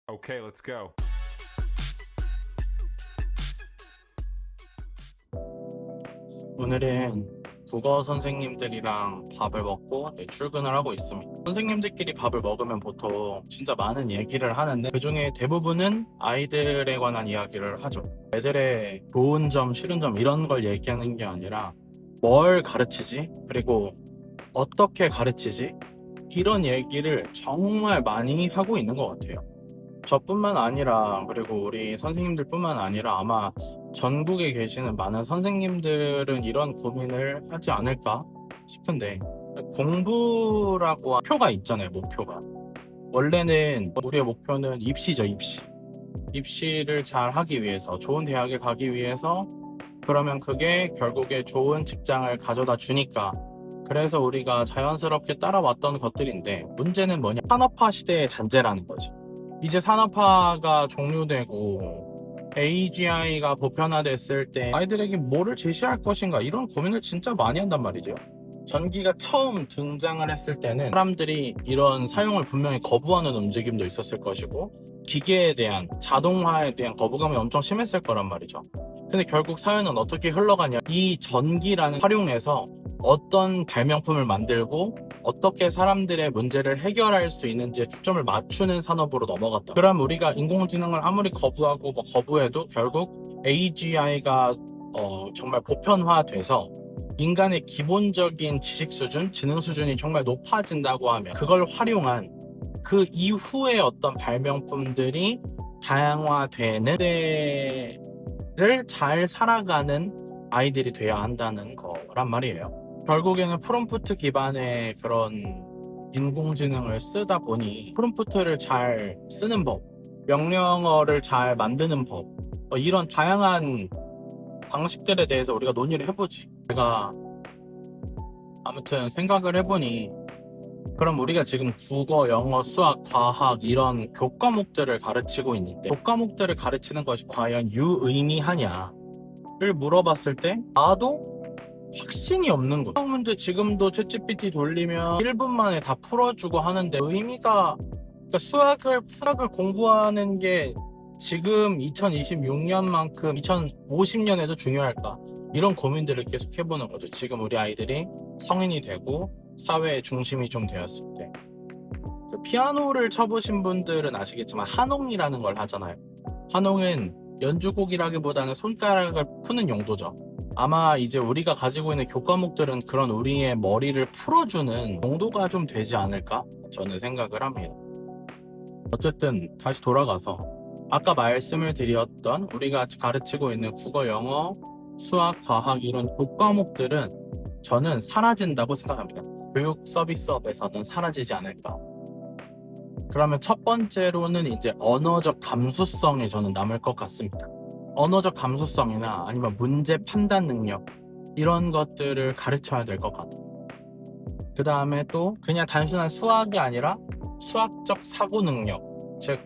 Okay, let's go. 오늘은 국어 선생님들이랑 밥을 먹고 출근을 하고 있습니다. 선생님들끼리 밥을 먹으면 보통 진짜 많은 얘기를 하는데 그중에 대부분은 아이들에 관한 이야기를 하죠. 애들의 좋은 점, 싫은 점 이런 걸 얘기하는 게 아니라 뭘 가르치지? 그리고 어떻게 가르치지? 이런 얘기를 정말 많이 하고 있는 것 같아요. 저뿐만 아니라 그리고 우리 선생님들뿐만 아니라 아마 전국에 계시는 많은 선생님들은 이런 고민을 하지 않을까 싶은데, 공부라고 표가 있잖아요. 목표가 원래는 우리의 목표는 입시죠. 입시를 잘 하기 위해서, 좋은 대학에 가기 위해서, 그러면 그게 결국에 좋은 직장을 가져다 주니까, 그래서 우리가 자연스럽게 따라왔던 것들인데, 문제는 뭐냐, 산업화 시대의 잔재라는 거지. 이제 산업화가 종료되고 AGI가 보편화됐을 때 아이들에게 뭐를 제시할 것인가, 이런 고민을 진짜 많이 한단 말이죠. 전기가 처음 등장을 했을 때는 사람들이 이런 사용을 분명히 거부하는 움직임도 있었을 것이고, 기계에 대한, 자동화에 대한 거부감이 엄청 심했을 거란 말이죠. 근데 결국 사회는 어떻게 흘러가냐, 이 전기라는 활용해서 어떤 발명품을 만들고 어떻게 사람들의 문제를 해결할 수 있는지에 초점을 맞추는 산업으로 넘어갔다. 그럼 우리가 인공지능을 아무리 거부하고 거부해도 결국 AGI가 정말 보편화돼서 인간의 기본적인 지식 수준, 지능 수준이 정말 높아진다고 하면, 그걸 활용한 그 이후의 어떤 발명품들이 다양화되는 때를 잘 살아가는 아이들이 돼야 한다는 거란 말이에요. 결국에는 프롬프트 기반의 그런 인공지능을 쓰다 보니, 프롬프트를 잘 쓰는 법, 명령어를 잘 만드는 법, 이런 다양한 방식들에 대해서 우리가 논의를 해보지. 제가 아무튼 생각을 해보니, 그럼 우리가 지금 국어, 영어, 수학, 과학 이런 교과목들을 가르치고 있는데, 교과목들을 가르치는 것이 과연 유의미하냐를 물어봤을 때 나도 확신이 없는 거야. 수학 문제 지금도 챗GPT 돌리면 1분 만에 다 풀어주고 하는데, 그러니까 수학을 공부하는 게 지금 2026년만큼 2050년에도 중요할까? 이런 고민들을 계속 해보는 거죠. 지금 우리 아이들이 성인이 되고 사회의 중심이 좀 되었을 때. 그 피아노를 쳐보신 분들은 아시겠지만 한홍이라는 걸 하잖아요. 한홍은 연주곡이라기보다는 손가락을 푸는 용도죠. 아마 이제 우리가 가지고 있는 교과목들은 그런 우리의 머리를 풀어주는 용도가 좀 되지 않을까? 저는 생각을 합니다. 어쨌든 다시 돌아가서 아까 말씀을 드렸던 우리가 가르치고 있는 국어, 영어, 수학, 과학 이런 교과목들은 저는 사라진다고 생각합니다. 교육 서비스업에서는 사라지지 않을까. 그러면 첫 번째로는 이제 언어적 감수성이 저는 남을 것 같습니다. 언어적 감수성이나 아니면 문제 판단 능력, 이런 것들을 가르쳐야 될 것 같아요. 그 다음에 또 그냥 단순한 수학이 아니라 수학적 사고 능력, 즉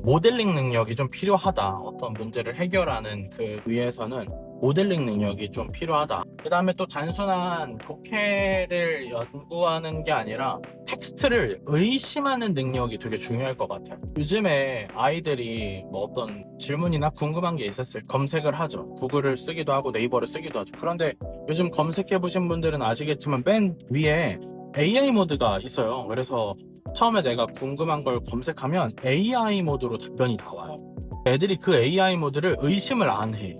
모델링 능력이 좀 필요하다. 어떤 문제를 해결하는 그 위에서는 모델링 능력이 좀 필요하다. 그 다음에 또 단순한 독해를 연구하는 게 아니라 텍스트를 의심하는 능력이 되게 중요할 것 같아요. 요즘에 아이들이 뭐 어떤 질문이나 궁금한 게 있었을 때 검색을 하죠. 구글을 쓰기도 하고 네이버를 쓰기도 하죠. 그런데 요즘 검색해 보신 분들은 아시겠지만 맨 위에 AI 모드가 있어요. 그래서 처음에 내가 궁금한 걸 검색하면 AI 모드로 답변이 나와요. 애들이 그 AI 모드를 의심을 안 해.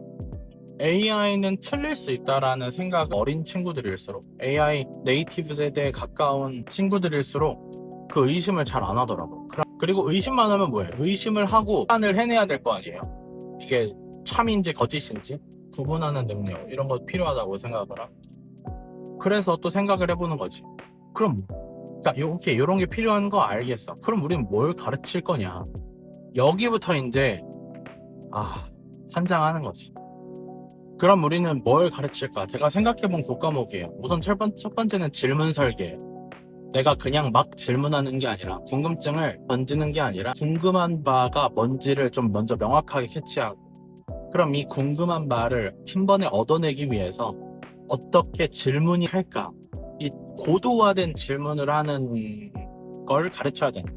AI는 틀릴 수 있다라는 생각, 어린 친구들일수록, AI 네이티브 세대에 가까운 친구들일수록 그 의심을 잘 안 하더라고. 그리고 의심만 하면 뭐예요? 의심을 하고 판단을 해내야 될 거 아니에요. 이게 참인지 거짓인지 구분하는 능력, 이런 거 필요하다고 생각을 합니다. 그래서 또 생각을 해보는 거지. 그럼 그러니까 오케이, 이런 게 필요한 거 알겠어. 그럼 우린 뭘 가르칠 거냐? 여기부터 이제 환장하는 거지. 그럼 우리는 뭘 가르칠까? 제가 생각해본 교과목이에요. 우선 첫 번째는 질문 설계. 내가 그냥 막 질문하는 게 아니라, 궁금증을 던지는 게 아니라 궁금한 바가 뭔지를 좀 먼저 명확하게 캐치하고, 그럼 이 궁금한 바를 한 번에 얻어내기 위해서 어떻게 질문이 할까? 이 고도화된 질문을 하는 걸 가르쳐야 된다.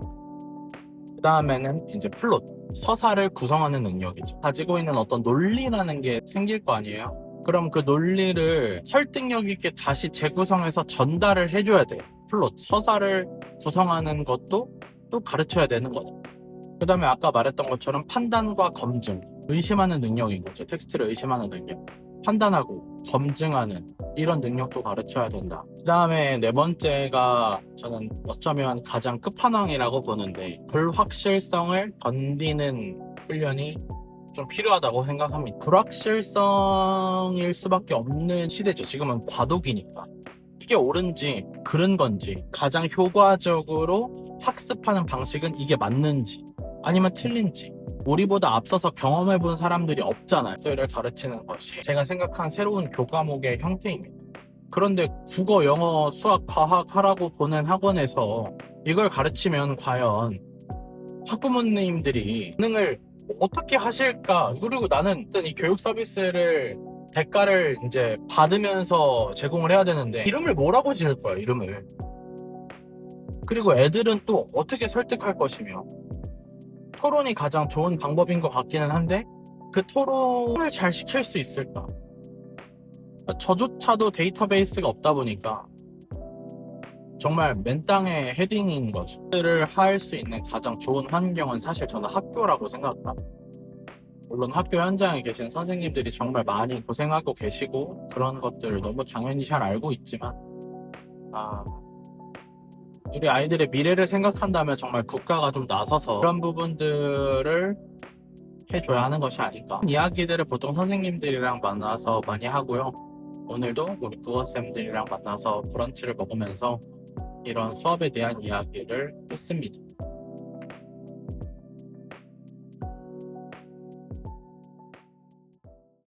그 다음에는 이제 플롯, 서사를 구성하는 능력이죠. 가지고 있는 어떤 논리라는 게 생길 거 아니에요. 그럼 그 논리를 설득력 있게 다시 재구성해서 전달을 해줘야 돼요. 플롯, 서사를 구성하는 것도 또 가르쳐야 되는 거죠. 그 다음에 아까 말했던 것처럼 판단과 검증, 의심하는 능력인 거죠. 텍스트를 의심하는 능력. 판단하고 검증하는 이런 능력도 가르쳐야 된다. 그 다음에 네 번째가 저는 어쩌면 가장 끝판왕이라고 보는데, 불확실성을 견디는 훈련이 좀 필요하다고 생각합니다. 불확실성일 수밖에 없는 시대죠. 지금은 과도기니까. 이게 옳은지 그른 건지, 가장 효과적으로 학습하는 방식은 이게 맞는지 아니면 틀린지, 우리보다 앞서서 경험해본 사람들이 없잖아요. 를 가르치는 것이 제가 생각한 새로운 교과목의 형태입니다. 그런데 국어, 영어, 수학, 과학 하라고 보낸 학원에서 이걸 가르치면 과연 학부모님들이 기능을 어떻게 하실까? 그리고 나는 일단 이 교육 서비스를 대가를 이제 받으면서 제공을 해야 되는데 이름을 뭐라고 지을 거야, 이름을. 그리고 애들은 또 어떻게 설득할 것이며, 토론이 가장 좋은 방법인 것 같기는 한데 그 토론을 잘 시킬 수 있을까? 저조차도 데이터베이스가 없다 보니까 정말 맨땅에 헤딩인 거죠. 를 할 수 있는 가장 좋은 환경은 사실 저는 학교라고 생각합니다. 물론 학교 현장에 계신 선생님들이 정말 많이 고생하고 계시고 그런 것들을 너무 당연히 잘 알고 있지만, 우리 아이들의 미래를 생각한다면 정말 국가가 좀 나서서 그런 부분들을 해줘야 하는 것이 아닐까. 이야기들을 보통 선생님들이랑 만나서 많이 하고요. 오늘도 우리 국어쌤들이랑 만나서 브런치를 먹으면서 이런 수업에 대한 이야기를 했습니다.